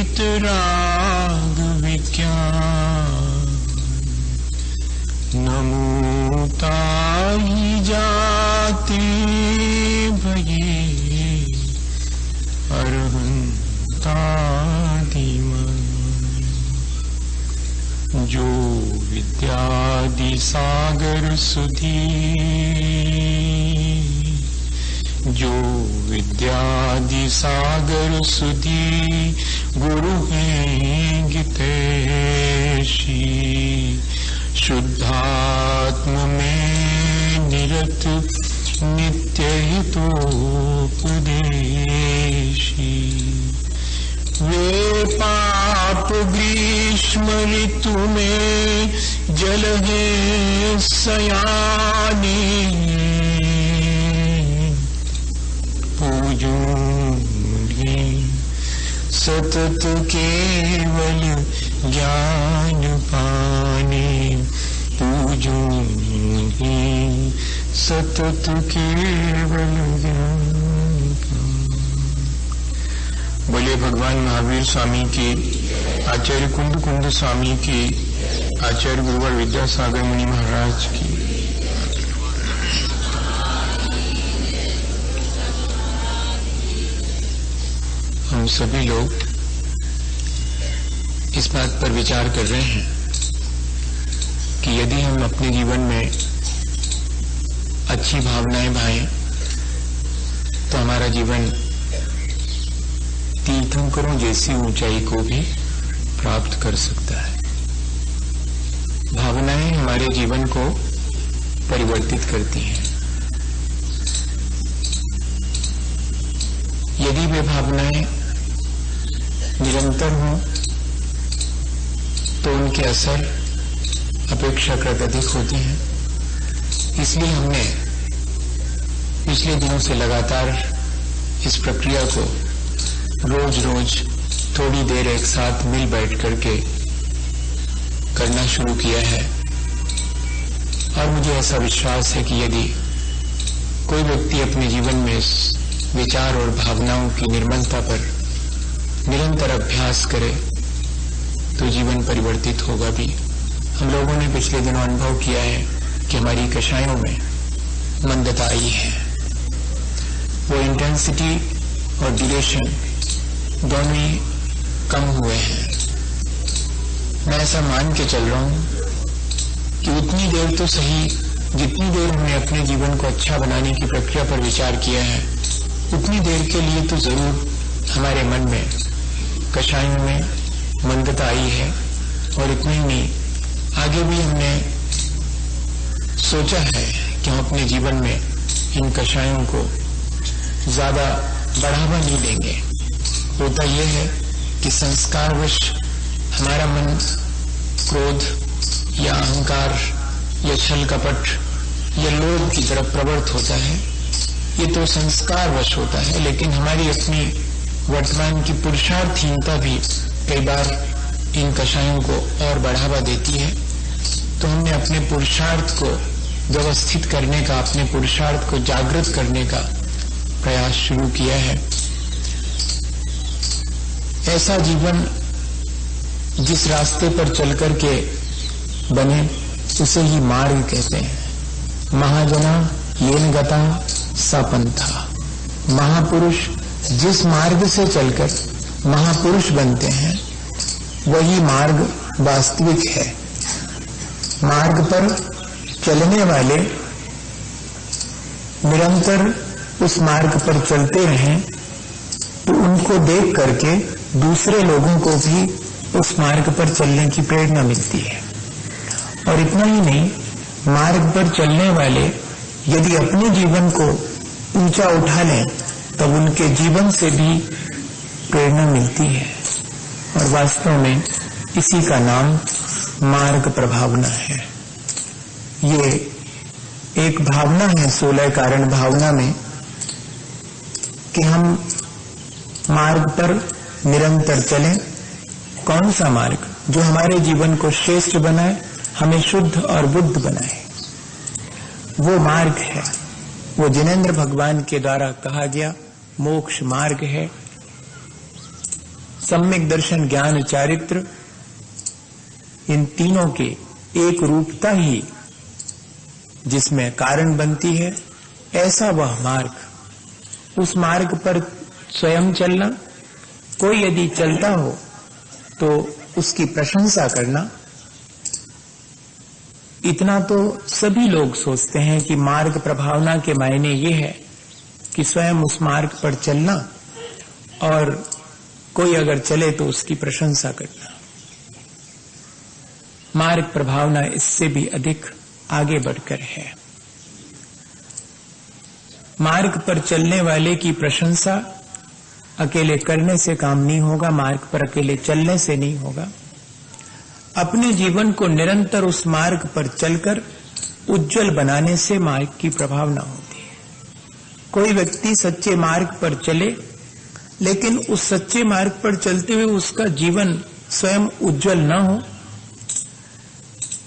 वीतराग विज्ञान नमूताहि जाते भये अरहंतादिमन। जो विद्यादि सागर सुधी, जो विद्यादि सागर सुधी गुरु हैं गितेशी। शुद्धात्म में निरत नित्य हितोपदेशी। वे पाप ग्रीष्म ऋतु में जल है सयाने। पूजूंगे सतत केवल ज्ञान पाने। पूजूंगे सतत केवल ज्ञान पाने। बोले भगवान महावीर स्वामी की, आचार्य कुंद कुंद स्वामी की, आचार्य गुरुवर विद्यासागर मुनि महाराज की। हम सभी लोग इस बात पर विचार कर रहे हैं कि यदि हम अपने जीवन में अच्छी भावनाएं भाएं तो हमारा जीवन तीर्थंकरों जैसी ऊंचाई को भी प्राप्त कर सकता है। भावनाएं हमारे जीवन को परिवर्तित करती हैं। यदि वे भावनाएं निरंतर हों तो उनके असर अपेक्षाकृत अधिक होते हैं। इसलिए हमने पिछले दिनों से लगातार इस प्रक्रिया को रोज रोज थोड़ी देर एक साथ मिल बैठ करके करना शुरू किया है। और मुझे ऐसा विश्वास है कि यदि कोई व्यक्ति अपने जीवन में इस विचार और भावनाओं की निर्मलता पर निरंतर अभ्यास करे तो जीवन परिवर्तित होगा भी। हम लोगों ने पिछले दिनों अनुभव किया है कि हमारी कषायों में मंदता आई है। वो इंटेंसिटी और ड्यूरेशन दोनों ही कम हुए हैं। मैं ऐसा मान के चल रहा हूं कि उतनी देर तो सही जितनी देर हमने अपने जीवन को अच्छा बनाने की प्रक्रिया पर विचार किया है, उतनी देर के लिए तो जरूर हमारे मन में कषायों में मंदता आई है। और इतना ही नहीं, आगे भी हमने सोचा है कि हम अपने जीवन में इन कषायों को ज्यादा बढ़ावा नहीं देंगे। होता यह है कि संस्कारवश हमारा मन क्रोध या अहंकार या छल कपट या लोभ की तरफ प्रवृत्त होता है। ये तो संस्कारवश होता है, लेकिन हमारी अपनी वर्तमान की पुरुषार्थहीनता भी कई बार इन कषायों को और बढ़ावा देती है। तो हमने अपने पुरुषार्थ को व्यवस्थित करने का, अपने पुरुषार्थ को जागृत करने का प्रयास शुरू किया है। ऐसा जीवन जिस रास्ते पर चल करके बने उसे ही मार्ग कहते हैं। महाजना येन गता सा पंथा। महापुरुष जिस मार्ग से चलकर महापुरुष बनते हैं वही मार्ग वास्तविक है। मार्ग पर चलने वाले निरंतर उस मार्ग पर चलते रहें तो उनको देख करके दूसरे लोगों को भी उस मार्ग पर चलने की प्रेरणा मिलती है। और इतना ही नहीं, मार्ग पर चलने वाले यदि अपने जीवन को ऊंचा उठा लें तब उनके जीवन से भी प्रेरणा मिलती है। और वास्तव में इसी का नाम मार्ग प्रभावना है। ये एक भावना है 16 कारण भावना में कि हम मार्ग पर निरंतर चलें। कौन सा मार्ग? जो हमारे जीवन को श्रेष्ठ बनाए, हमें शुद्ध और बुद्ध बनाए। वो मार्ग है, वो जिनेंद्र भगवान के द्वारा कहा गया मोक्ष मार्ग है। सम्यक दर्शन, ज्ञान, चारित्र, इन तीनों के एक रूपता ही जिसमें कारण बनती है, ऐसा वह मार्ग, उस मार्ग पर स्वयं चलना, कोई यदि चलता हो तो उसकी प्रशंसा करना, इतना तो सभी लोग सोचते हैं कि मार्ग प्रभावना के मायने ये है कि स्वयं उस मार्ग पर चलना और कोई अगर चले तो उसकी प्रशंसा करना। मार्ग प्रभावना इससे भी अधिक आगे बढ़कर है। मार्ग पर चलने वाले की प्रशंसा अकेले करने से काम नहीं होगा, मार्ग पर अकेले चलने से नहीं होगा। अपने जीवन को निरंतर उस मार्ग पर चलकर उज्जवल बनाने से मार्ग की प्रभावना होती है। कोई व्यक्ति सच्चे मार्ग पर चले, लेकिन उस सच्चे मार्ग पर चलते हुए उसका जीवन स्वयं उज्जवल न हो।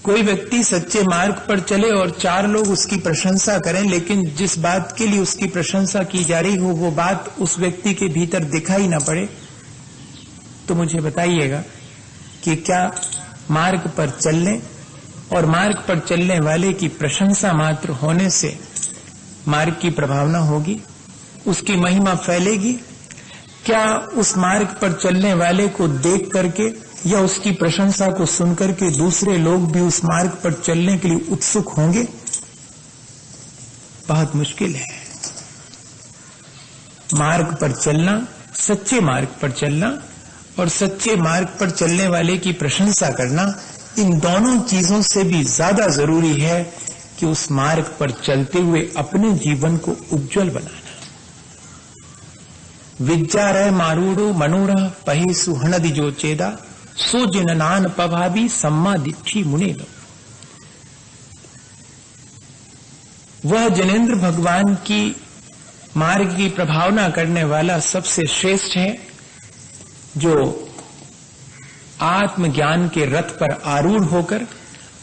कोई व्यक्ति सच्चे मार्ग पर चले और 4 लोग उसकी प्रशंसा करें, लेकिन जिस बात के लिए उसकी प्रशंसा की जा रही हो वो बात उस व्यक्ति के भीतर दिखाई ना पड़े, तो मुझे बताइएगा कि क्या मार्ग पर चलने और मार्ग पर चलने वाले की प्रशंसा मात्र होने से मार्ग की प्रभावना होगी, उसकी महिमा फैलेगी? क्या उस मार्ग पर चलने वाले को देख करके या उसकी प्रशंसा को सुनकर के दूसरे लोग भी उस मार्ग पर चलने के लिए उत्सुक होंगे? बहुत मुश्किल है। मार्ग पर चलना, सच्चे मार्ग पर चलना और सच्चे मार्ग पर चलने वाले की प्रशंसा करना, इन दोनों चीजों से भी ज्यादा जरूरी है कि उस मार्ग पर चलते हुए अपने जीवन को उज्जवल बनाना। विज्जारय मारूढ़ मनुढ़ पहि सुहनदि जो चेदा सो जिननान पभावी सम्मा दिठी मुने। वह जनेन्द्र भगवान की मार्ग की प्रभावना करने वाला सबसे श्रेष्ठ है जो आत्मज्ञान के रथ पर आरूढ़ होकर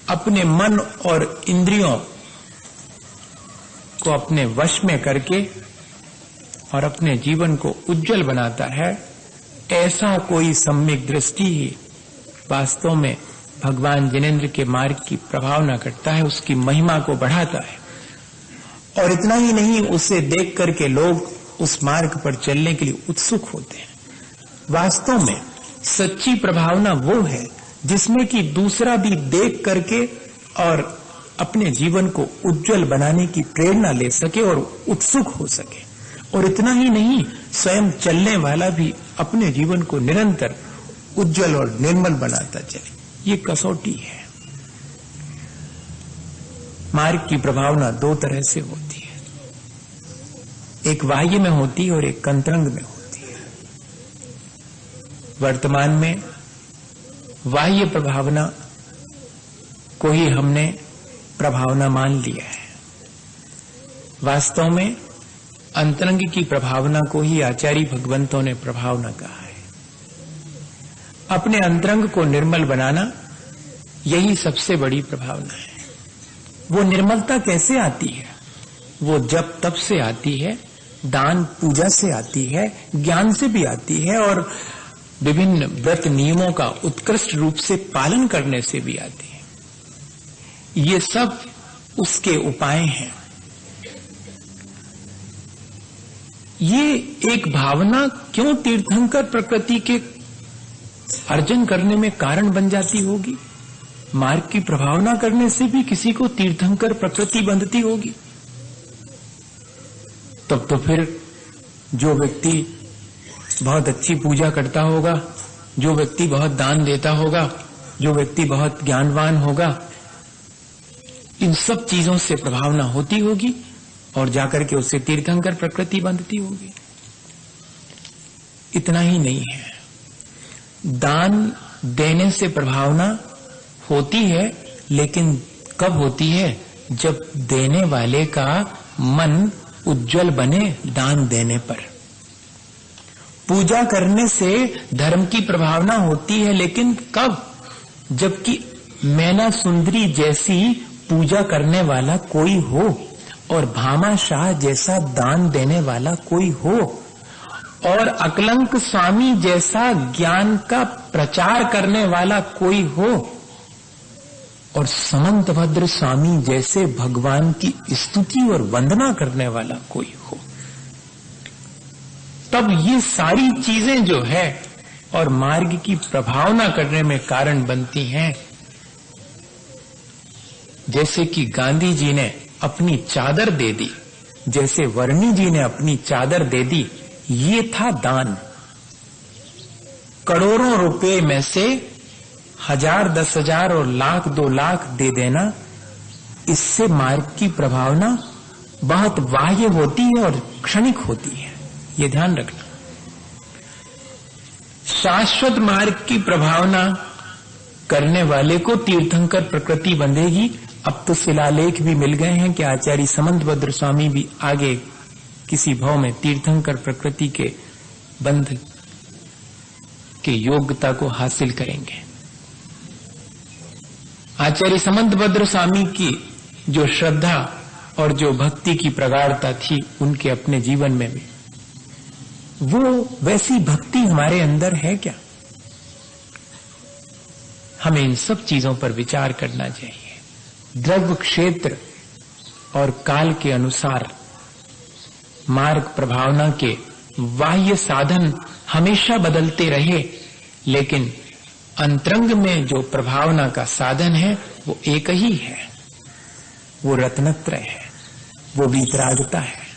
अपने मन और इंद्रियों को अपने वश में करके और अपने जीवन को उज्जवल बनाता है। ऐसा कोई सम्यक दृष्टि ही वास्तव में भगवान जिनेन्द्र के मार्ग की प्रभावना करता है, उसकी महिमा को बढ़ाता है। और इतना ही नहीं, उसे देख करके लोग उस मार्ग पर चलने के लिए उत्सुक होते हैं। वास्तव में सच्ची प्रभावना वो है जिसमें कि दूसरा भी देख करके और अपने जीवन को उज्जवल बनाने की प्रेरणा ले सके और उत्सुक हो सके। और इतना ही नहीं, स्वयं चलने वाला भी अपने जीवन को निरंतर उज्जवल और निर्मल बनाता चले। ये कसौटी है। मार्ग की प्रभावना 2 तरह से होती है, एक बाह्य में होती है और एक अंतरंग में होती है। वर्तमान में बाह्य प्रभावना को ही हमने प्रभावना मान लिया है। वास्तव में अंतरंग की प्रभावना को ही आचार्य भगवंतों ने प्रभावना कहा है। अपने अंतरंग को निर्मल बनाना, यही सबसे बड़ी प्रभावना है। वो निर्मलता कैसे आती है? वो जब तप से आती है, दान पूजा से आती है, ज्ञान से भी आती है और विभिन्न व्रत नियमों का उत्कृष्ट रूप से पालन करने से भी आती है। ये सब उसके उपाय हैं। ये एक भावना क्यों तीर्थंकर प्रकृति के अर्जन करने में कारण बन जाती होगी? मार्ग की प्रभावना करने से भी किसी को तीर्थंकर प्रकृति बंधती होगी। तब तो फिर जो व्यक्ति बहुत अच्छी पूजा करता होगा, जो व्यक्ति बहुत दान देता होगा, जो व्यक्ति बहुत ज्ञानवान होगा, इन सब चीजों से प्रभावना होती होगी और जाकर के उससे तीर्थंकर प्रकृति बंधती होगी। इतना ही नहीं है, दान देने से प्रभावना होती है, लेकिन कब होती है? जब देने वाले का मन उज्जवल बने दान देने पर। पूजा करने से धर्म की प्रभावना होती है, लेकिन कब? जबकि मैना सुंदरी जैसी पूजा करने वाला कोई हो और भामा शाह जैसा दान देने वाला कोई हो और अकलंक स्वामी जैसा ज्ञान का प्रचार करने वाला कोई हो और समंतभद्र स्वामी जैसे भगवान की स्तुति और वंदना करने वाला कोई हो, तब ये सारी चीजें जो है और मार्ग की प्रभावना करने में कारण बनती हैं। जैसे कि गांधी जी ने अपनी चादर दे दी, जैसे वर्णी जी ने अपनी चादर दे दी, ये था दान। करोड़ों रुपए में से 1000, 10,000 और लाख 2 लाख दे देना, इससे मार्ग की प्रभावना बहुत बाह्य होती है और क्षणिक होती है, ये ध्यान रखना। शाश्वत मार्ग की प्रभावना करने वाले को तीर्थंकर प्रकृति बंधेगी। अब तो शिलालेख भी मिल गए हैं कि आचार्य समंतभद्र स्वामी भी आगे किसी भाव में तीर्थंकर प्रकृति के बंध के योग्यता को हासिल करेंगे। आचार्य समंतभद्र स्वामी की जो श्रद्धा और जो भक्ति की प्रगाढ़ता थी उनके अपने जीवन में भी, वो वैसी भक्ति हमारे अंदर है क्या? हमें इन सब चीजों पर विचार करना चाहिए। द्रव्य क्षेत्र और काल के अनुसार मार्ग प्रभावना के बाह्य साधन हमेशा बदलते रहे, लेकिन अंतरंग में जो प्रभावना का साधन है वो एक ही है, वो रत्नत्रय है, वो वीतरागता है।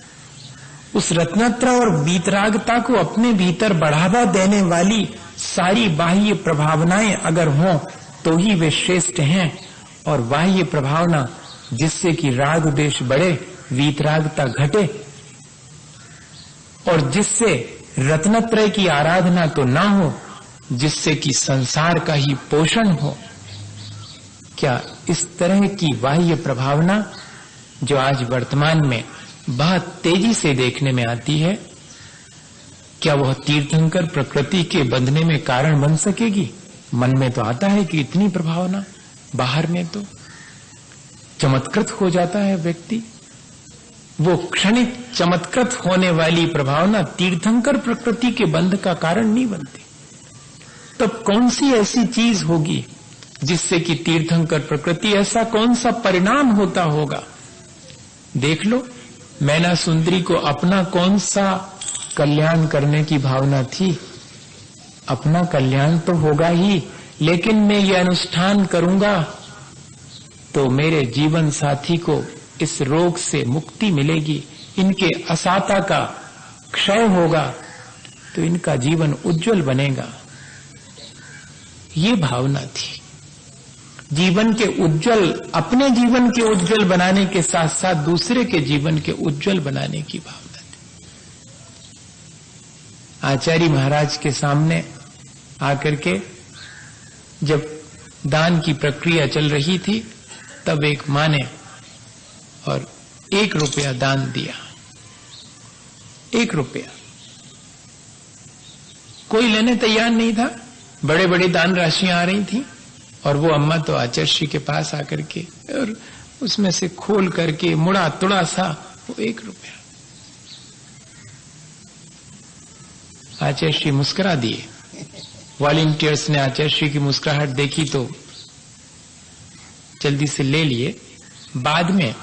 उस रत्नत्रय और वीतरागता को अपने भीतर बढ़ावा देने वाली सारी बाह्य प्रभावनाएं अगर हों तो ही वे श्रेष्ठ हैं, और बाह्य प्रभावना जिससे कि राग द्वेष बढ़े, वीतरागता घटे और जिससे रत्नत्रय की आराधना तो ना हो, जिससे कि संसार का ही पोषण हो, क्या इस तरह की बाह्य प्रभावना जो आज वर्तमान में बहुत तेजी से देखने में आती है, क्या वह तीर्थंकर प्रकृति के बंधने में कारण बन सकेगी? मन में तो आता है कि इतनी प्रभावना, बाहर में तो चमत्कृत हो जाता है व्यक्ति। वो क्षणिक चमत्कृत होने वाली प्रभावना तीर्थंकर प्रकृति के बंध का कारण नहीं बनती। तब कौन सी ऐसी चीज होगी जिससे कि तीर्थंकर प्रकृति, ऐसा कौन सा परिणाम होता होगा? देख लो, मैना सुंदरी को अपना कौन सा कल्याण करने की भावना थी? अपना कल्याण तो होगा ही, लेकिन मैं ये अनुष्ठान करूंगा तो मेरे जीवन साथी को इस रोग से मुक्ति मिलेगी, इनके असाता का क्षय होगा तो इनका जीवन उज्जवल बनेगा। ये भावना थी जीवन के उज्जवल, अपने जीवन के उज्जवल बनाने के साथ साथ दूसरे के जीवन के उज्जवल बनाने की भावना थी। आचार्य महाराज के सामने आकर के जब दान की प्रक्रिया चल रही थी, तब एक मां ने और 1 रुपया दान दिया। 1 रुपया कोई लेने तैयार नहीं था, बड़े बड़े दान राशियां आ रही थी, और वो अम्मा तो आचार्य के पास आकर के और उसमें से खोल करके मुड़ा तुड़ा सा वो 1 रुपया। आचार्य मुस्कुरा दिए। वॉलंटियर्स ने आचार्य की मुस्कुराहट देखी तो जल्दी से ले लिए। बाद में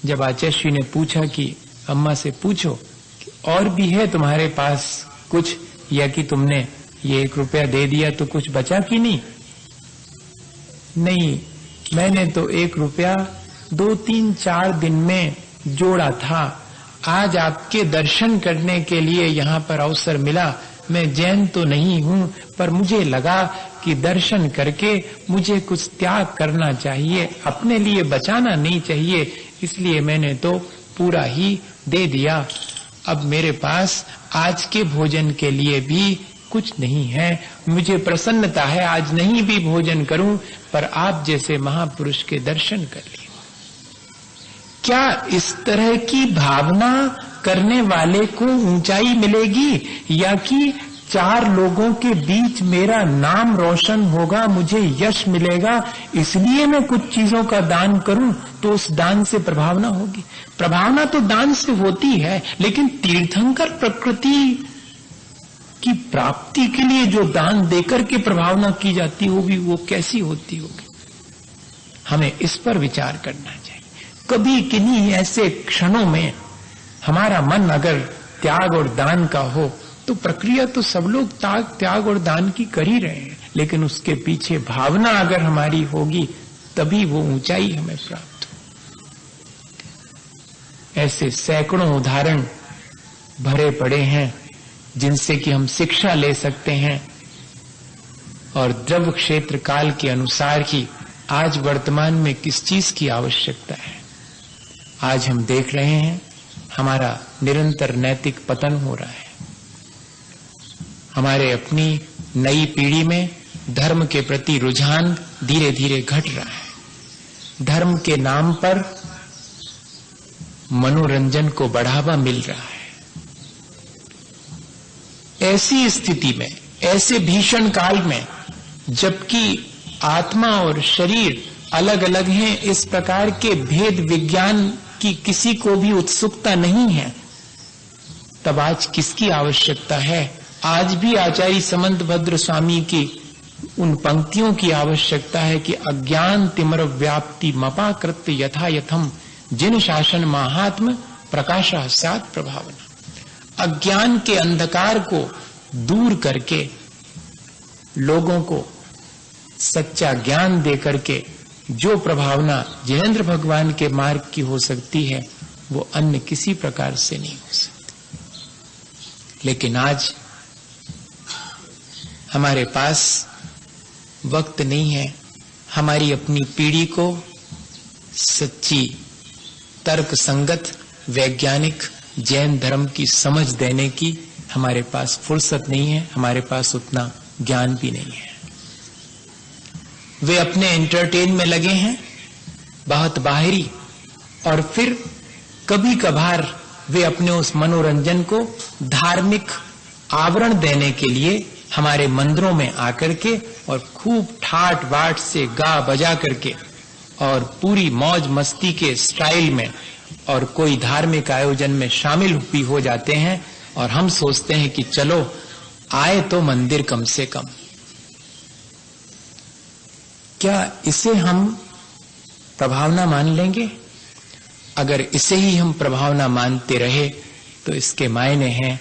जब आचार्य ने पूछा कि अम्मा से पूछो कि और भी है तुम्हारे पास कुछ, या कि तुमने ये 1 रुपया दे दिया तो कुछ बचा कि नहीं? नहीं, मैंने तो 1 रुपया 2, 3, 4 दिन में जोड़ा था। आज आपके दर्शन करने के लिए यहाँ पर अवसर मिला। मैं जैन तो नहीं हूँ, पर मुझे लगा कि दर्शन करके मुझे कुछ त्याग करना चाहिए, अपने लिए बचाना नहीं चाहिए, इसलिए मैंने तो पूरा ही दे दिया। अब मेरे पास आज के भोजन के लिए भी कुछ नहीं है। मुझे प्रसन्नता है आज नहीं भी भोजन करूं, पर आप जैसे महापुरुष के दर्शन कर लिए। क्या इस तरह की भावना करने वाले को ऊंचाई मिलेगी, या कि 4 लोगों के बीच मेरा नाम रोशन होगा, मुझे यश मिलेगा, इसलिए मैं कुछ चीजों का दान करूं तो उस दान से प्रभावना होगी? प्रभावना तो दान से होती है, लेकिन तीर्थंकर प्रकृति उसकी प्राप्ति के लिए जो दान देकर के प्रभावना की जाती होगी वो कैसी होती होगी। हमें इस पर विचार करना चाहिए। कभी किन्हीं ऐसे क्षणों में हमारा मन अगर त्याग और दान का हो तो प्रक्रिया तो सब लोग त्याग और दान की कर ही रहे हैं, लेकिन उसके पीछे भावना अगर हमारी होगी तभी वो ऊंचाई हमें प्राप्त हो। ऐसे सैकड़ों उदाहरण भरे पड़े हैं जिनसे कि हम शिक्षा ले सकते हैं। और द्रव्य क्षेत्र काल के अनुसार ही आज वर्तमान में किस चीज की आवश्यकता है। आज हम देख रहे हैं हमारा निरंतर नैतिक पतन हो रहा है। हमारे अपनी नई पीढ़ी में धर्म के प्रति रुझान धीरे धीरे घट रहा है। धर्म के नाम पर मनोरंजन को बढ़ावा मिल रहा है। ऐसी स्थिति में, ऐसे भीषण काल में, जबकि आत्मा और शरीर अलग अलग हैं, इस प्रकार के भेद विज्ञान की किसी को भी उत्सुकता नहीं है, तब आज किसकी आवश्यकता है? आज भी आचार्य समंतभद्र स्वामी की उन पंक्तियों की आवश्यकता है कि अज्ञान तिमर व्याप्ति मपाकृत्य यथा यथम जिन शासन महात्म प्रकाशा सात प्रभावना। अज्ञान के अंधकार को दूर करके लोगों को सच्चा ज्ञान दे करके जो प्रभावना जिनेंद्र भगवान के मार्ग की हो सकती है वो अन्य किसी प्रकार से नहीं हो सकती। लेकिन आज हमारे पास वक्त नहीं है। हमारी अपनी पीढ़ी को सच्ची तर्क संगत वैज्ञानिक जैन धर्म की समझ देने की हमारे पास फुर्सत नहीं है, हमारे पास उतना ज्ञान भी नहीं है। वे अपने एंटरटेन में लगे हैं, बहुत बाहरी, और फिर कभी कभार वे अपने उस मनोरंजन को धार्मिक आवरण देने के लिए हमारे मंदिरों में आकर के और खूब ठाट बाट से गा बजा करके और पूरी मौज मस्ती के स्टाइल में और कोई धार्मिक आयोजन में शामिल भी हो जाते हैं। और हम सोचते हैं कि चलो आए तो मंदिर कम से कम। क्या इसे हम प्रभावना मान लेंगे? अगर इसे ही हम प्रभावना मानते रहे तो इसके मायने हैं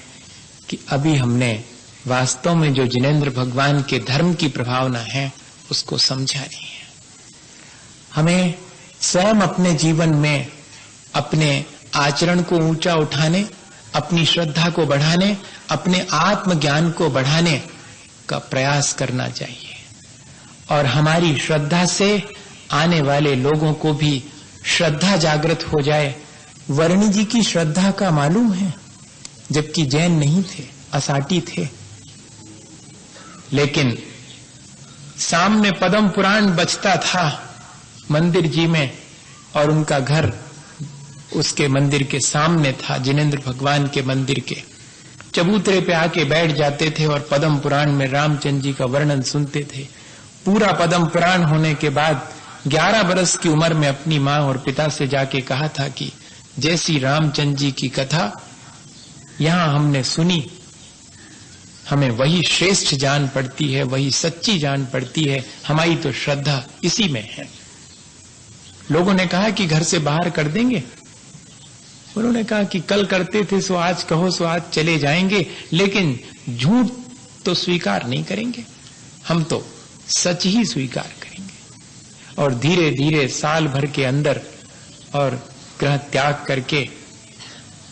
कि अभी हमने वास्तव में जो जिनेंद्र भगवान के धर्म की प्रभावना है उसको समझा नहीं है। हमें स्वयं अपने जीवन में अपने आचरण को ऊंचा उठाने, अपनी श्रद्धा को बढ़ाने, अपने आत्मज्ञान को बढ़ाने का प्रयास करना चाहिए। और हमारी श्रद्धा से आने वाले लोगों को भी श्रद्धा जागृत हो जाए। वर्णी जी की श्रद्धा का मालूम है, जबकि जैन नहीं थे, असाटी थे, लेकिन सामने पद्म पुराण बजता था मंदिर जी में और उनका घर उसके मंदिर के सामने था, जिनेंद्र भगवान के मंदिर के। चबूतरे पे आके बैठ जाते थे और पद्म पुराण में रामचंद्र जी का वर्णन सुनते थे। पूरा पद्म पुराण होने के बाद 11 बरस की उम्र में अपनी माँ और पिता से जाके कहा था कि जैसी रामचंद्र जी की कथा यहाँ हमने सुनी, हमें वही श्रेष्ठ जान पड़ती है, वही सच्ची जान पड़ती है, हमारी तो श्रद्धा इसी में है। लोगों ने कहा कि घर से बाहर कर देंगे। उन्होंने कहा कि कल करते थे सो आज कहो सो आज चले जाएंगे, लेकिन झूठ तो स्वीकार नहीं करेंगे, हम तो सच ही स्वीकार करेंगे। और धीरे धीरे साल भर के अंदर और ग्रह त्याग करके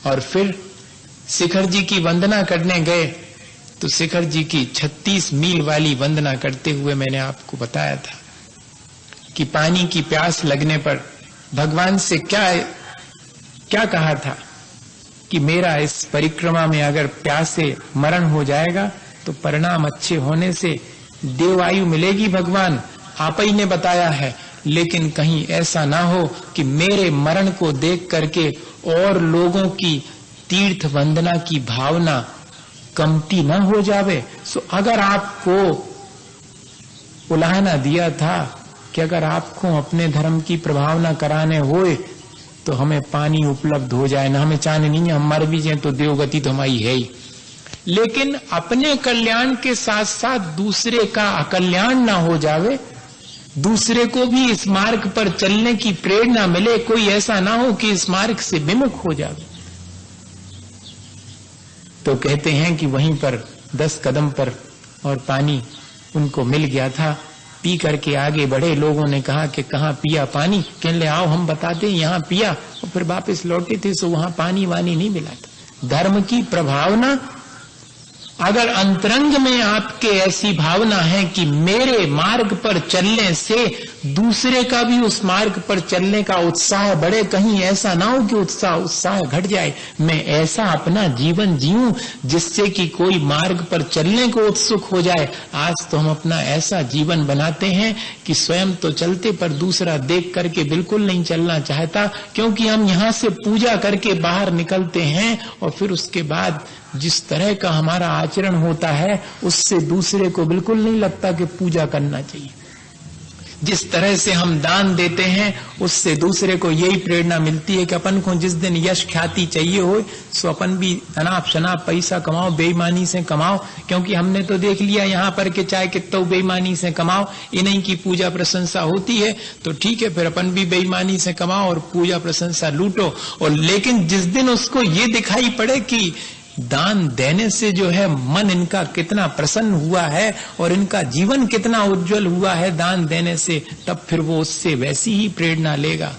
और फिर शिखर जी की वंदना करने गए तो शिखर जी की 36 मील वाली वंदना करते हुए मैंने आपको बताया था कि पानी की प्यास लगने पर भगवान से क्या कहा था कि मेरा इस परिक्रमा में अगर प्यास से मरण हो जाएगा तो परिणाम अच्छे होने से देवायु मिलेगी। भगवान आप ही ने बताया है, लेकिन कहीं ऐसा ना हो कि मेरे मरण को देख करके और लोगों की तीर्थ वंदना की भावना कमती न हो जावे। सो अगर आपको उलाहना दिया था कि अगर आपको अपने धर्म की प्रभावना कराने होए तो हमें पानी उपलब्ध हो जाए, ना हमें चाहने नहीं है, हम मर भी जाए तो देवगति तो हमारी है ही, लेकिन अपने कल्याण के साथ साथ दूसरे का अकल्याण ना हो जावे, दूसरे को भी इस मार्ग पर चलने की प्रेरणा मिले, कोई ऐसा ना हो कि इस मार्ग से विमुख हो जावे। तो कहते हैं कि वहीं पर 10 कदम पर और पानी उनको मिल गया था। पी करके आगे बढ़े, लोगों ने कहा कि कहाँ पिया पानी, कहने ले आओ हम बताते हैं, यहाँ पिया। और फिर वापस लौटे थे तो वहां पानी वानी नहीं मिला था। धर्म की प्रभावना, अगर अंतरंग में आपके ऐसी भावना है कि मेरे मार्ग पर चलने से दूसरे का भी उस मार्ग पर चलने का उत्साह बढ़े, कहीं ऐसा ना हो कि उत्साह घट जाए, मैं ऐसा अपना जीवन जीऊं जिससे कि कोई मार्ग पर चलने को उत्सुक हो जाए। आज तो हम अपना ऐसा जीवन बनाते हैं कि स्वयं तो चलते पर दूसरा देख करके बिल्कुल नहीं चलना चाहता, क्योंकि हम यहाँ से पूजा करके बाहर निकलते हैं और फिर उसके बाद जिस तरह का हमारा आचरण होता है उससे दूसरे को बिल्कुल नहीं लगता कि पूजा करना चाहिए। जिस तरह से हम दान देते हैं उससे दूसरे को यही प्रेरणा मिलती है कि अपन को जिस दिन यश ख्याति चाहिए हो सो अपन भी अनाप शनाप पैसा कमाओ, बेईमानी से कमाओ, क्योंकि हमने तो देख लिया यहाँ पर कि चाहे कितना बेईमानी से कमाओ, इन्हीं की पूजा प्रशंसा होती है, तो ठीक है फिर अपन भी बेईमानी से कमाओ और पूजा प्रशंसा लूटो। और लेकिन जिस दिन उसको ये दिखाई पड़े कि दान देने से जो है मन इनका कितना प्रसन्न हुआ है और इनका जीवन कितना उज्जवल हुआ है दान देने से, तब फिर वो उससे वैसी ही प्रेरणा लेगा।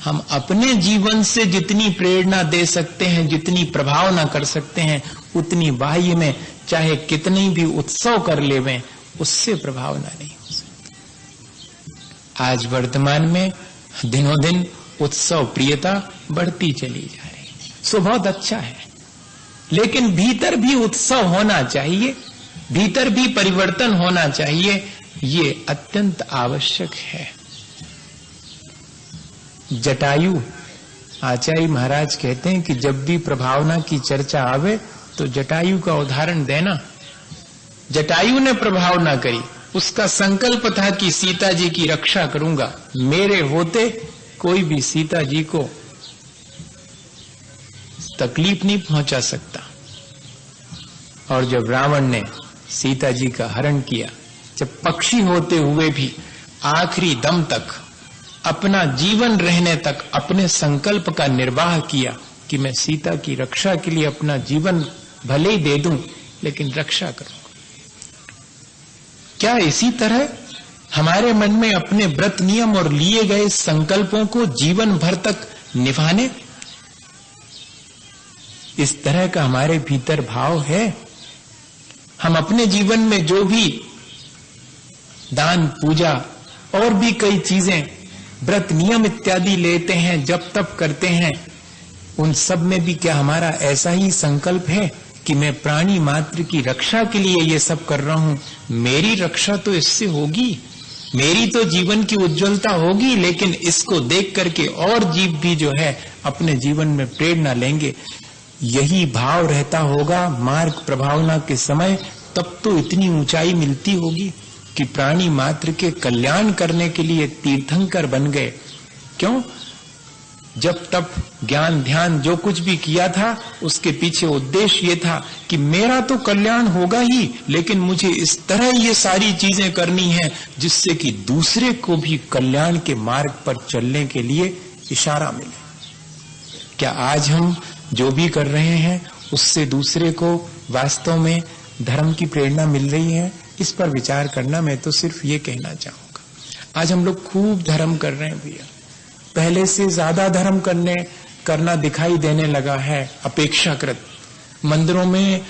हम अपने जीवन से जितनी प्रेरणा दे सकते हैं, जितनी प्रभाव ना कर सकते हैं, उतनी बाह्य में चाहे कितनी भी उत्सव कर लेवें उससे प्रभाव ना नहीं हो सकता। आज वर्तमान में दिनों दिन उत्सव प्रियता बढ़ती चली जा रही है, सो बहुत अच्छा है, लेकिन भीतर भी उत्सव होना चाहिए, भीतर भी परिवर्तन होना चाहिए, ये अत्यंत आवश्यक है। जटायु आचार्य महाराज कहते हैं कि जब भी प्रभावना की चर्चा आवे तो जटायु का उदाहरण देना। जटायु ने प्रभावना करी, उसका संकल्प था कि सीता जी की रक्षा करूंगा, मेरे होते कोई भी सीता जी को तकलीफ नहीं पहुंचा सकता। और जब रावण ने सीता जी का हरण किया, जब पक्षी होते हुए भी आखिरी दम तक, अपना जीवन रहने तक अपने संकल्प का निर्वाह किया कि मैं सीता की रक्षा के लिए अपना जीवन भले ही दे दूं लेकिन रक्षा करूंगा। क्या इसी तरह हमारे मन में अपने व्रत नियम और लिए गए संकल्पों को जीवन भर तक निभाने, इस तरह का हमारे भीतर भाव है? हम अपने जीवन में जो भी दान पूजा और भी कई चीजें व्रत नियम इत्यादि लेते हैं, जब तप करते हैं, उन सब में भी क्या हमारा ऐसा ही संकल्प है कि मैं प्राणी मात्र की रक्षा के लिए ये सब कर रहा हूं, मेरी रक्षा तो इससे होगी, मेरी तो जीवन की उज्जवलता होगी, लेकिन इसको देख करके और जीव भी जो है अपने जीवन में प्रेरणा लेंगे। यही भाव रहता होगा मार्ग प्रभावना के समय, तब तो इतनी ऊंचाई मिलती होगी कि प्राणी मात्र के कल्याण करने के लिए तीर्थंकर बन गए। क्यों? जब तब ज्ञान ध्यान जो कुछ भी किया था उसके पीछे उद्देश्य ये था कि मेरा तो कल्याण होगा ही, लेकिन मुझे इस तरह ये सारी चीजें करनी है जिससे कि दूसरे को भी कल्याण के मार्ग पर चलने के लिए इशारा मिले। क्या आज हम जो भी कर रहे हैं उससे दूसरे को वास्तव में धर्म की प्रेरणा मिल रही है? इस पर विचार करना। मैं तो सिर्फ ये कहना चाहूंगा, आज हम लोग खूब धर्म कर रहे हैं भैया, पहले से ज्यादा धर्म करना दिखाई देने लगा है अपेक्षाकृत। मंदिरों में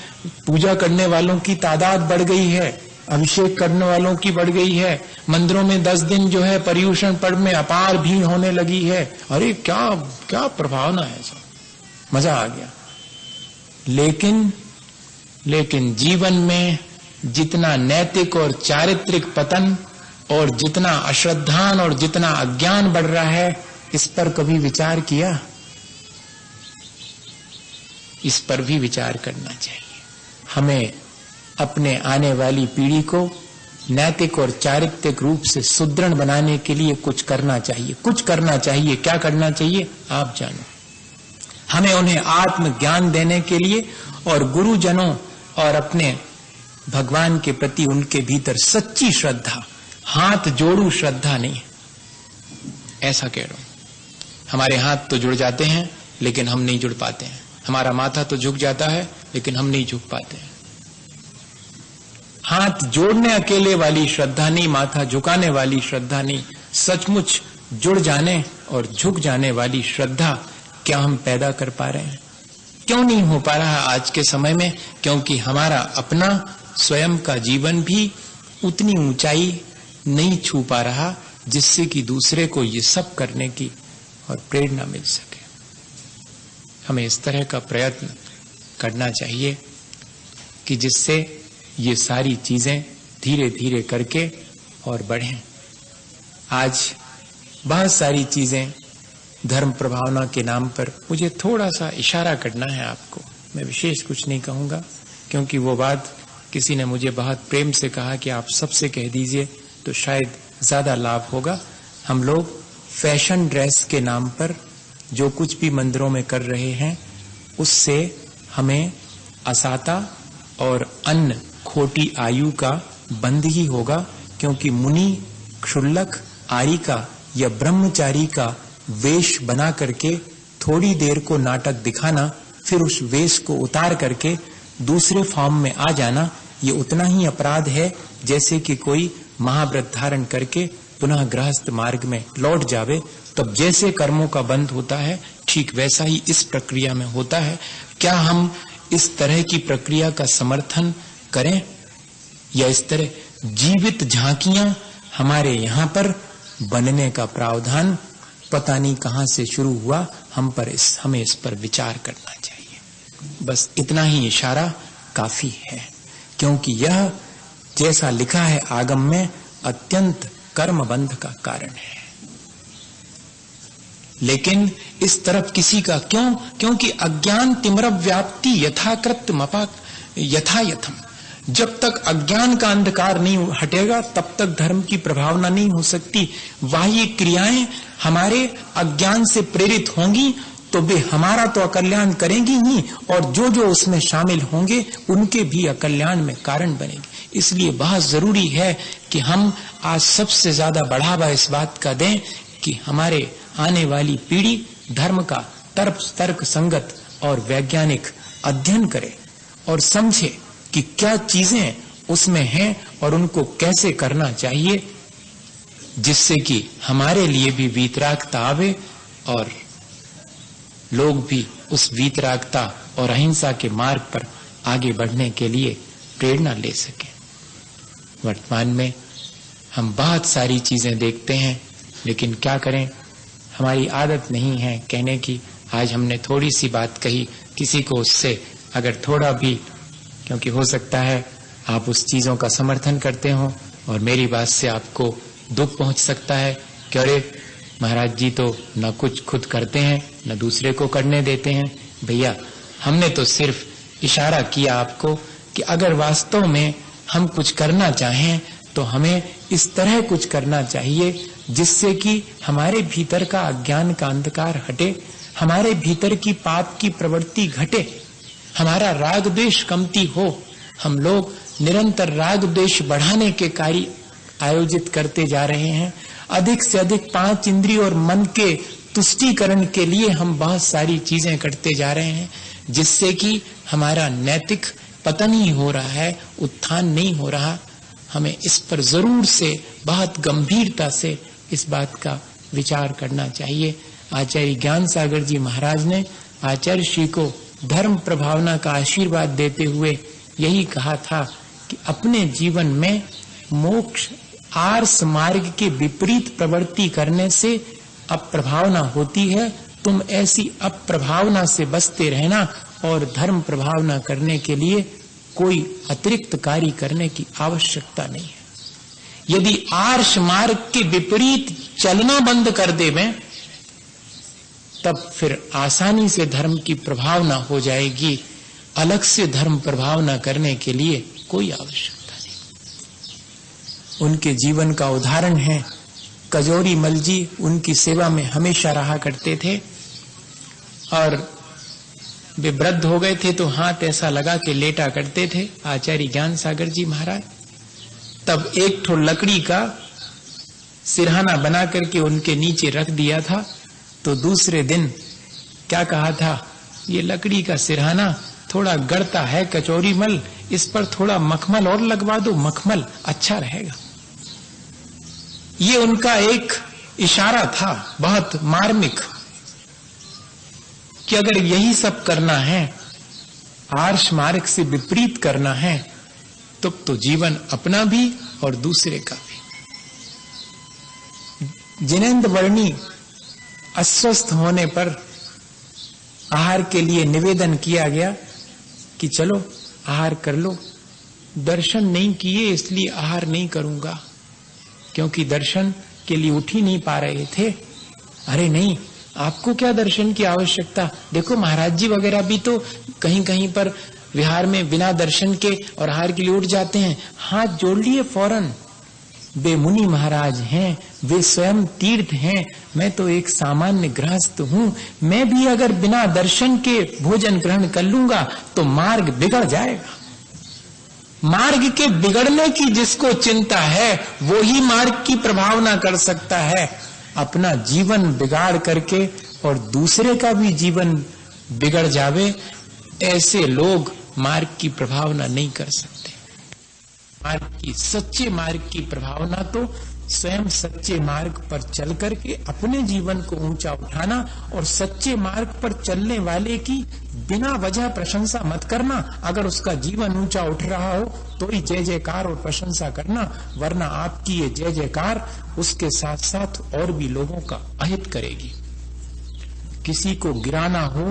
पूजा करने वालों की तादाद बढ़ गई है, अभिषेक करने वालों की बढ़ गई है, मंदिरों में 10 दिन जो है पर्युषण पर्व में अपार भीड़ होने लगी है। अरे क्या क्या प्रभावना है, सब मजा आ गया। लेकिन जीवन में जितना नैतिक और चारित्रिक पतन और जितना अश्रद्धान और जितना अज्ञान बढ़ रहा है, इस पर कभी विचार किया? इस पर भी विचार करना चाहिए। हमें अपने आने वाली पीढ़ी को नैतिक और चारित्रिक रूप से सुदृढ़ बनाने के लिए कुछ करना चाहिए, कुछ करना चाहिए। क्या करना चाहिए आप जानो। हमें उन्हें आत्मज्ञान देने के लिए और गुरुजनों और अपने भगवान के प्रति उनके भीतर सच्ची श्रद्धा, हाथ जोड़ू श्रद्धा नहीं, ऐसा कह रहा हूं। हमारे हाथ तो जुड़ जाते हैं लेकिन हम नहीं जुड़ पाते हैं, हमारा माथा तो झुक जाता है लेकिन हम नहीं झुक पाते हैं। हाथ जोड़ने अकेले वाली श्रद्धा नहीं, माथा झुकाने वाली श्रद्धा नहीं, सचमुच जुड़ जाने और झुक जाने वाली श्रद्धा क्या हम पैदा कर पा रहे हैं? क्यों नहीं हो पा रहा आज के समय में? क्योंकि हमारा अपना स्वयं का जीवन भी उतनी ऊंचाई नहीं छू पा रहा जिससे कि दूसरे को ये सब करने की और प्रेरणा मिल सके। हमें इस तरह का प्रयत्न करना चाहिए कि जिससे ये सारी चीजें धीरे धीरे करके और बढ़ें। आज बहुत सारी चीजें धर्म प्रभावना के नाम पर, मुझे थोड़ा सा इशारा करना है आपको, मैं विशेष कुछ नहीं कहूंगा क्योंकि वो बात किसी ने मुझे बहुत प्रेम से कहा कि आप सबसे कह दीजिए तो शायद ज्यादा लाभ होगा। हम लोग फैशन ड्रेस के नाम पर जो कुछ भी मंदिरों में कर रहे हैं उससे हमें असाता और अन्न खोटी आयु का बंध ही होगा, क्योंकि मुनि क्षुल्लक आरिका या ब्रह्मचारी का वेश बना करके थोड़ी देर को नाटक दिखाना, फिर उस वेश को उतार करके दूसरे फॉर्म में आ जाना, ये उतना ही अपराध है जैसे कि कोई महाव्रत धारण करके पुनः गृहस्थ मार्ग में लौट जावे। तब जैसे कर्मों का बंध होता है ठीक वैसा ही इस प्रक्रिया में होता है। क्या हम इस तरह की प्रक्रिया का समर्थन करें या इस तरह जीवित झांकियां हमारे यहाँ पर बनने का प्रावधान पता नहीं कहां से शुरू हुआ, हमें इस पर विचार करना चाहिए। बस इतना ही इशारा काफी है, क्योंकि यह जैसा लिखा है आगम में अत्यंत कर्मबंध का कारण है। लेकिन इस तरफ किसी का क्यों? क्योंकि अज्ञान तिम्र व्याप्ति यथाकृत यथायथम, जब तक अज्ञान का अंधकार नहीं हटेगा तब तक धर्म की प्रभावना नहीं हो सकती। बाह्य क्रियाएं हमारे अज्ञान से प्रेरित होंगी तो वे हमारा तो अकल्याण करेंगी ही, और जो जो उसमें शामिल होंगे उनके भी अकल्याण में कारण बनेगी। इसलिए बहुत जरूरी है कि हम आज सबसे ज्यादा बढ़ावा इस बात का दें कि हमारे आने वाली पीढ़ी धर्म का तर्क संगत और वैज्ञानिक अध्ययन करे और समझे कि क्या चीजें उसमें हैं और उनको कैसे करना चाहिए, जिससे कि हमारे लिए भी वीतरागता आवे और लोग भी उस वीतरागता और अहिंसा के मार्ग पर आगे बढ़ने के लिए प्रेरणा ले सके। वर्तमान में हम बहुत सारी चीजें देखते हैं, लेकिन क्या करें, हमारी आदत नहीं है कहने की। आज हमने थोड़ी सी बात कही, किसी को उससे अगर थोड़ा भी, क्योंकि हो सकता है आप उस चीजों का समर्थन करते हो और मेरी बात से आपको दुख पहुंच सकता है कि अरे महाराज जी तो न कुछ खुद करते हैं न दूसरे को करने देते हैं। भैया, हमने तो सिर्फ इशारा किया आपको कि अगर वास्तव में हम कुछ करना चाहें तो हमें इस तरह कुछ करना चाहिए जिससे कि हमारे भीतर का अज्ञान का अंधकार हटे, हमारे भीतर की पाप की प्रवृत्ति घटे, हमारा राग द्वेष कमती हो। हम लोग निरंतर राग द्वेष बढ़ाने के कार्य आयोजित करते जा रहे हैं। अधिक से अधिक 5 इंद्रिय और मन के तुष्टीकरण के लिए हम बहुत सारी चीजें करते जा रहे हैं, जिससे कि हमारा नैतिक पतन ही हो रहा है, उत्थान नहीं हो रहा। हमें इस पर जरूर से बहुत गंभीरता से इस बात का विचार करना चाहिए। आचार्य ज्ञान सागर जी महाराज ने आचार्य श्री को धर्म प्रभावना का आशीर्वाद देते हुए यही कहा था कि अपने जीवन में मोक्ष आर्ष मार्ग के विपरीत प्रवृत्ति करने से अप्रभावना होती है। तुम ऐसी अप्रभावना से बचते रहना और धर्म प्रभावना करने के लिए कोई अतिरिक्त कार्य करने की आवश्यकता नहीं है। यदि आर्ष मार्ग के विपरीत चलना बंद कर देवें तब फिर आसानी से धर्म की प्रभावना हो जाएगी। अलग से धर्म प्रभावना करने के लिए कोई आवश्यकता नहीं। उनके जीवन का उदाहरण है कजोरी मल जी, उनकी सेवा में हमेशा रहा करते थे और वे वृद्ध हो गए थे तो हाथ ऐसा लगा के लेटा करते थे आचार्य ज्ञान सागर जी महाराज। तब एक ठो लकड़ी का सिरहाना बना करके उनके नीचे रख दिया था। तो दूसरे दिन क्या कहा था, ये लकड़ी का सिरहाना थोड़ा गड़ता है कचौरी मल, इस पर थोड़ा मखमल और लगवा दो, मखमल अच्छा रहेगा। ये उनका एक इशारा था बहुत मार्मिक कि अगर यही सब करना है, आर्ष मार्ग से विपरीत करना है, तो जीवन अपना भी और दूसरे का भी। जिनेंद्र वर्णी अस्वस्थ होने पर आहार के लिए निवेदन किया गया कि चलो आहार कर लो। दर्शन नहीं किए इसलिए आहार नहीं करूंगा, क्योंकि दर्शन के लिए उठ ही नहीं पा रहे थे। अरे नहीं, आपको क्या दर्शन की आवश्यकता, देखो महाराज जी वगैरह भी तो कहीं कहीं पर विहार में बिना दर्शन के और आहार के लिए उठ जाते हैं। हाथ जोड़ लिए फौरन। वे मुनि महाराज हैं, वे स्वयं तीर्थ हैं, मैं तो एक सामान्य गृहस्थ हूं। मैं भी अगर बिना दर्शन के भोजन ग्रहण कर लूंगा तो मार्ग बिगड़ जाएगा। मार्ग के बिगड़ने की जिसको चिंता है वो ही मार्ग की प्रभावना कर सकता है। अपना जीवन बिगाड़ करके और दूसरे का भी जीवन बिगड़ जावे, ऐसे लोग मार्ग की प्रभावना नहीं कर सकते। सच्चे मार्ग की प्रभावना तो स्वयं सच्चे मार्ग पर चल करके अपने जीवन को ऊंचा उठाना, और सच्चे मार्ग पर चलने वाले की बिना वजह प्रशंसा मत करना। अगर उसका जीवन ऊंचा उठ रहा हो तो ही जय जयकार और प्रशंसा करना, वरना आपकी ये जय जयकार उसके साथ साथ और भी लोगों का अहित करेगी। किसी को गिराना हो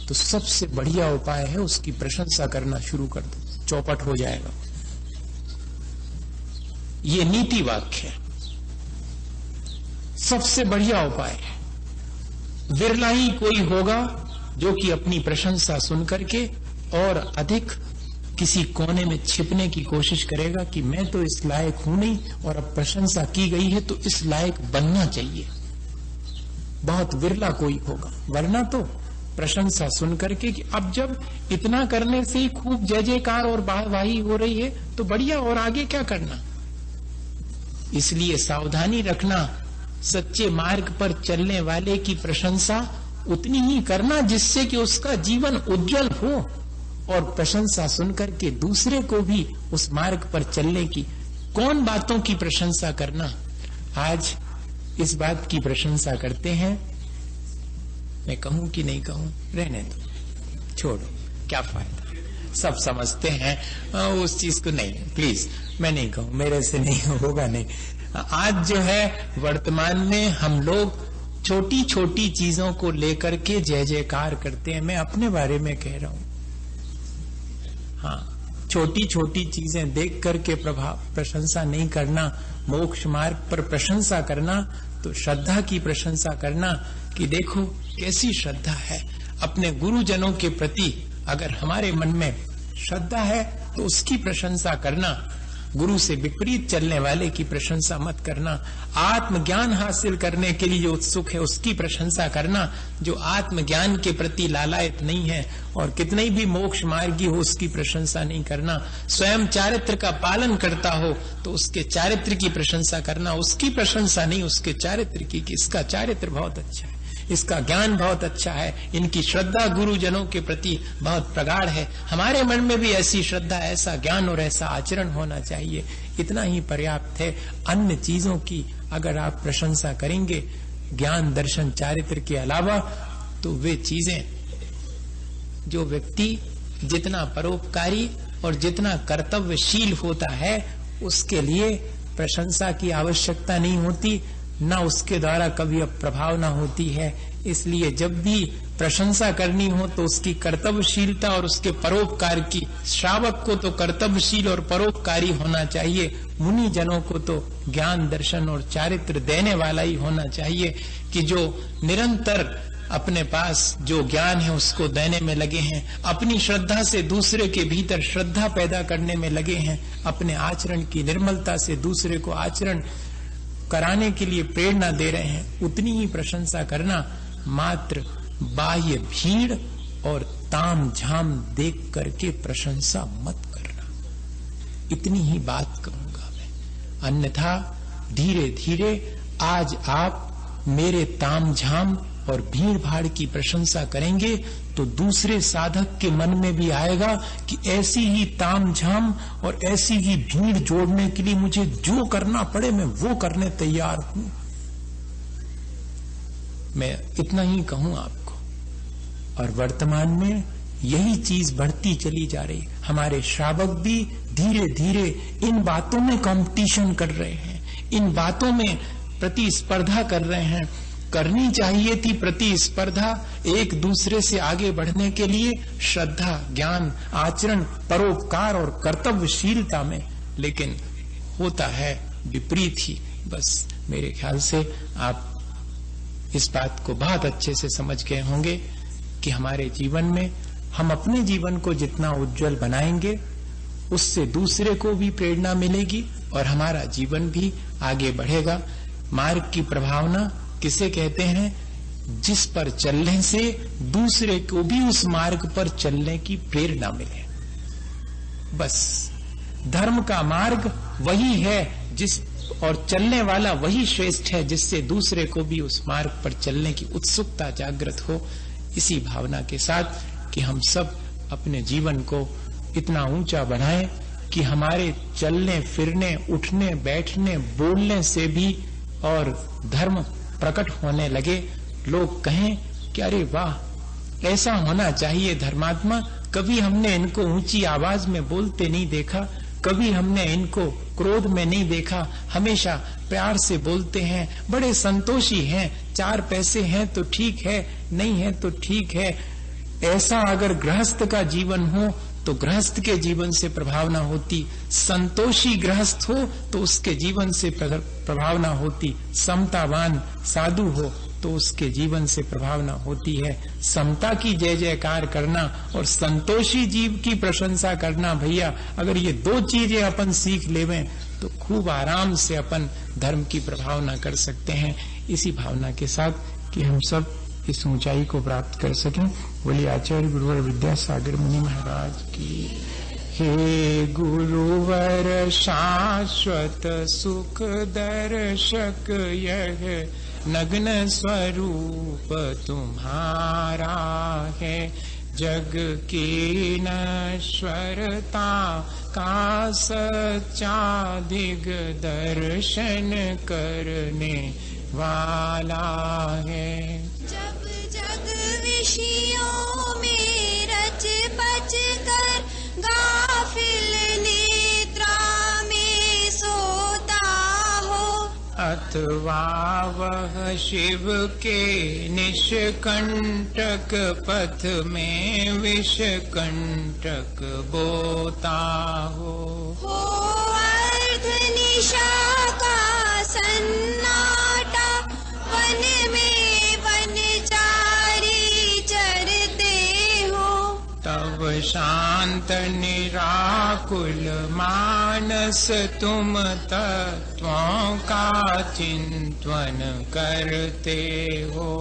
तो सबसे बढ़िया उपाय है उसकी प्रशंसा करना शुरू कर दो, चौपट हो जाएगा। ये नीति वाक्य है, सबसे बढ़िया उपाय है। विरला ही कोई होगा जो कि अपनी प्रशंसा सुन करके और अधिक किसी कोने में छिपने की कोशिश करेगा कि मैं तो इस लायक हूं नहीं, और अब प्रशंसा की गई है तो इस लायक बनना चाहिए। बहुत विरला कोई होगा, वरना तो प्रशंसा सुन करके कि अब जब इतना करने से ही खूब जय जयकार और वाहवाही हो रही है तो बढ़िया, और आगे क्या करना। इसलिए सावधानी रखना, सच्चे मार्ग पर चलने वाले की प्रशंसा उतनी ही करना जिससे कि उसका जीवन उज्जवल हो, और प्रशंसा सुनकर के दूसरे को भी उस मार्ग पर चलने की। कौन बातों की प्रशंसा करना, आज इस बात की प्रशंसा करते हैं, मैं कहूं कि नहीं कहूं, रहने दो, छोड़ो, क्या फायदा, सब समझते हैं उस चीज को। नहीं, प्लीज मैं नहीं कहूं, मेरे से नहीं होगा। नहीं, आज जो है वर्तमान में हम लोग छोटी छोटी चीजों को लेकर के जय जयकार करते हैं। मैं अपने बारे में कह रहा हूं। हाँ, छोटी छोटी चीजें देख करके प्रशंसा नहीं करना। मोक्ष मार्ग पर प्रशंसा करना तो श्रद्धा की प्रशंसा करना कि देखो कैसी श्रद्धा है। अपने गुरुजनों के प्रति अगर हमारे मन में श्रद्धा है तो उसकी प्रशंसा करना, गुरु से विपरीत चलने वाले की प्रशंसा मत करना। आत्मज्ञान हासिल करने के लिए जो उत्सुक है उसकी प्रशंसा करना, जो आत्मज्ञान के प्रति लालायत नहीं है और कितने भी मोक्ष मार्गी हो उसकी प्रशंसा नहीं करना। स्वयं चारित्र का पालन करता हो तो उसके चारित्र की प्रशंसा करना, उसकी प्रशंसा नहीं, उसके चारित्र की, कि इसका चारित्र बहुत अच्छा है, इसका ज्ञान बहुत अच्छा है, इनकी श्रद्धा गुरुजनों के प्रति बहुत प्रगाढ़ है। हमारे मन में भी ऐसी श्रद्धा, ऐसा ज्ञान और ऐसा आचरण होना चाहिए। इतना ही पर्याप्त है। अन्य चीजों की अगर आप प्रशंसा करेंगे ज्ञान दर्शन चारित्र के अलावा, तो वे चीजें, जो व्यक्ति जितना परोपकारी और जितना कर्तव्यशील होता है उसके लिए प्रशंसा की आवश्यकता नहीं होती, ना उसके द्वारा कभी अब प्रभाव ना होती है। इसलिए जब भी प्रशंसा करनी हो तो उसकी कर्तव्यशीलता और उसके परोपकार की। श्रावक को तो कर्तव्यशील और परोपकारी होना चाहिए, मुनि जनों को तो ज्ञान दर्शन और चारित्र देने वाला ही होना चाहिए, कि जो निरंतर अपने पास जो ज्ञान है उसको देने में लगे हैं, अपनी श्रद्धा से दूसरे के भीतर श्रद्धा पैदा करने में लगे हैं, अपने आचरण की निर्मलता से दूसरे को आचरण कराने के लिए प्रेरणा दे रहे हैं, उतनी ही प्रशंसा करना। मात्र बाह्य भीड़ और ताम झाम देख करके प्रशंसा मत करना। इतनी ही बात कहूंगा मैं, अन्यथा धीरे धीरे आज आप मेरे ताम झाम और भीड़ भाड़ की प्रशंसा करेंगे तो दूसरे साधक के मन में भी आएगा कि ऐसी ही ताम झाम और ऐसी ही भीड़ जोड़ने के लिए मुझे जो करना पड़े मैं वो करने तैयार हूं। मैं इतना ही कहूं आपको। और वर्तमान में यही चीज बढ़ती चली जा रही। हमारे श्रावक भी धीरे धीरे इन बातों में कंपटीशन कर रहे हैं, इन बातों में प्रतिस्पर्धा कर रहे हैं। करनी चाहिए थी प्रतिस्पर्धा एक दूसरे से आगे बढ़ने के लिए, श्रद्धा, ज्ञान, आचरण, परोपकार और कर्तव्यशीलता में, लेकिन होता है विपरीत ही। बस मेरे ख्याल से आप इस बात को बहुत अच्छे से समझ गए होंगे कि हमारे जीवन में हम अपने जीवन को जितना उज्जवल बनाएंगे उससे दूसरे को भी प्रेरणा मिलेगी और हमारा जीवन भी आगे बढ़ेगा। मार्ग की प्रभावना किसे कहते हैं? जिस पर चलने से दूसरे को भी उस मार्ग पर चलने की प्रेरणा मिले। बस धर्म का मार्ग वही है जिस और चलने वाला वही श्रेष्ठ है जिससे दूसरे को भी उस मार्ग पर चलने की उत्सुकता जागृत हो। इसी भावना के साथ कि हम सब अपने जीवन को इतना ऊंचा बढ़ाएं कि हमारे चलने फिरने, उठने, बैठने, बोलने से भी और धर्म प्रकट होने लगे। लोग कहें कि अरे वाह, ऐसा होना चाहिए धर्मात्मा। कभी हमने इनको ऊंची आवाज में बोलते नहीं देखा, कभी हमने इनको क्रोध में नहीं देखा, हमेशा प्यार से बोलते हैं, बड़े संतोषी हैं। 4 पैसे हैं तो ठीक है, नहीं है तो ठीक है। ऐसा अगर गृहस्थ का जीवन हो तो गृहस्थ के जीवन से प्रभावना होती, संतोषी गृहस्थ हो तो उसके जीवन से प्रभावना होती, समतावान साधु हो तो उसके जीवन से प्रभावना होती है। समता की जय जयकार करना और संतोषी जीव की प्रशंसा करना, भैया अगर ये 2 चीजें अपन सीख लेवें तो खूब आराम से अपन धर्म की प्रभावना कर सकते हैं। इसी भावना के साथ कि हम सब इस ऊंचाई को प्राप्त कर सकें, बोलिए आचार्य गुरुवर विद्यासागर मुनि महाराज की। हे गुरुवर शाश्वत सुख दर्शक, यह नग्न स्वरूप तुम्हारा है। जग की नश्वरता का सच्चा दिग्दर्शन करने वाला है। जब जग विषयों में रच बच कर गाफिल निद्रा में सोता हो, अथवा वह शिव के निष्कंटक पथ में विषकंटक बोता हो अर्ध निशा का सन्नाटा, वन में वनचारी चरते हो, तब शांत निराकुल मानस तुम तत्वों का चिंतन करते हो।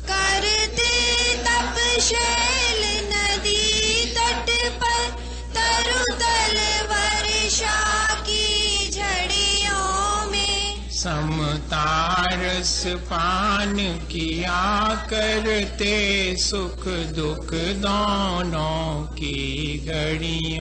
करते तपशैल नदी तट पर, तरुतल वर्षा की झड़ियों में, समतारस पान किया करते, सुख दुख दोनों की घड़ियों